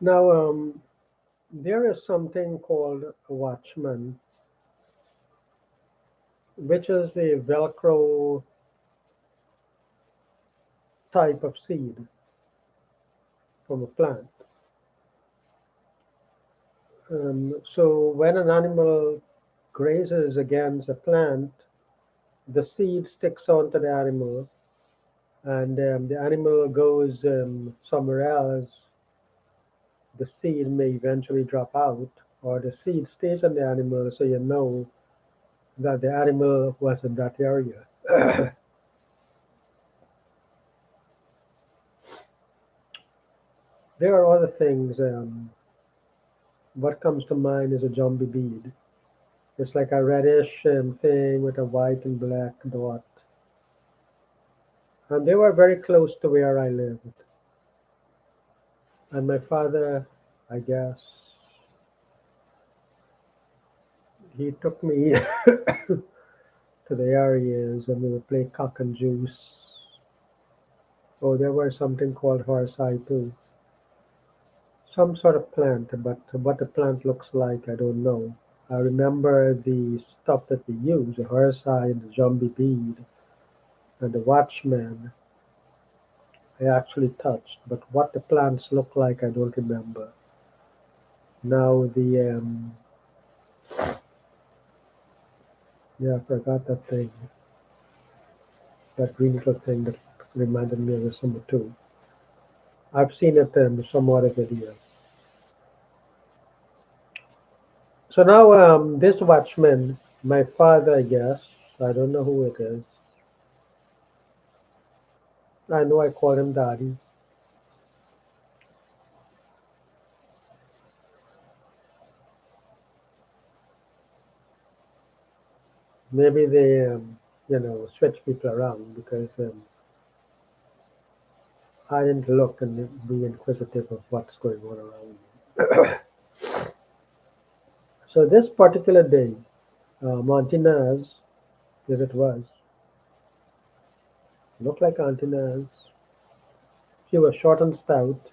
Now, there is something called a watchman, which is a Velcro type of seed from a plant. So when an animal grazes against a plant, the seed sticks onto the animal, and the animal goes somewhere else. The seed may eventually drop out, or the seed stays on the animal, so you know that the animal was in that area. There are other things. What comes to mind is a jumbie bead. It's like a reddish thing with a white and black dot. And they were very close to where I lived. And my father, I guess, he took me to the areas and we would play cock and juice. Oh, there was something called horse eye too. Some sort of plant, but what the plant looks like, I don't know. I remember the stuff that we used, the horse eye and the zombie bead and the watchman I actually touched, but what the plants look like, I don't remember. Now yeah, I forgot that thing, that green little thing that reminded me of the summer too. I've seen it in some other video. So now this watchman, my father, I guess, I don't know who it is. I know I call him daddy. Maybe they, switch people around because I didn't look and be inquisitive of what's going on around me. So this particular day, Montinez, as it was, looked like Montinez. She was short and stout,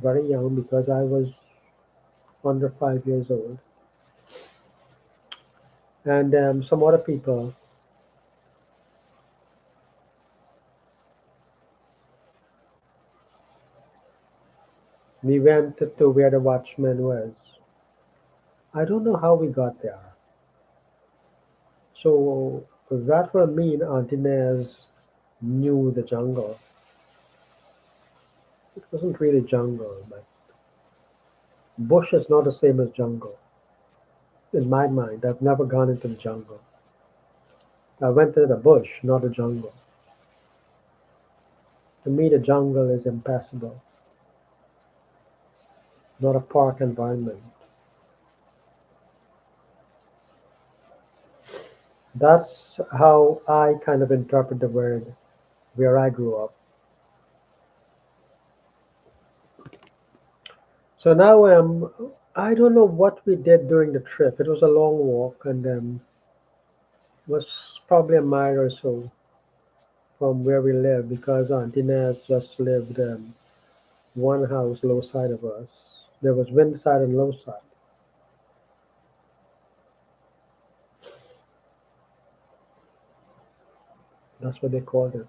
very young because I was under 5 years old, and some other people. We went to where the watchman was. I don't know how we got there. So that will mean Auntie Nez knew the jungle. It wasn't really jungle, but bush is not the same as jungle. In my mind, I've never gone into the jungle. I went to the bush, not the jungle. To me, the jungle is impassable, not a park environment. That's how I kind of interpret the word where I grew up. So now, I don't know what we did during the trip. It was a long walk, and was probably a mile or so from where we live because Aunt Inez just lived one house low side of us. There was wind side and low side. That's what they called it.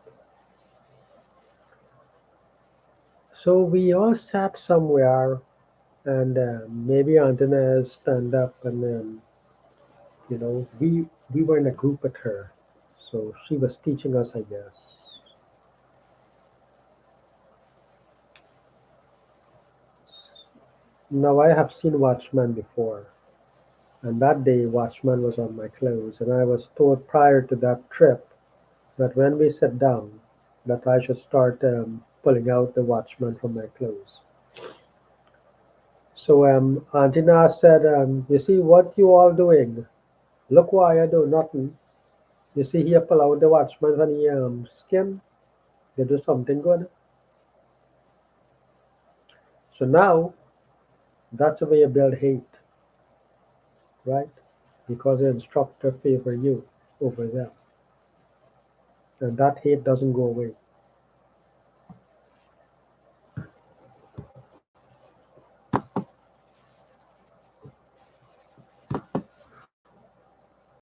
So we all sat somewhere, and maybe Aunt Inez stand up, and we were in a group with her, so she was teaching us, I guess. Now I have seen Watchman before, and that day Watchman was on my clothes, and I was told prior to that trip that when we sit down, that I should start pulling out the Watchman from my clothes. So Antina said, "You see what you all doing? Look why I do nothing. You see here pull out the Watchman from the skin. They do something good. So now that's the way you build hate, right? Because the instructor favor you over them, and that hate doesn't go away.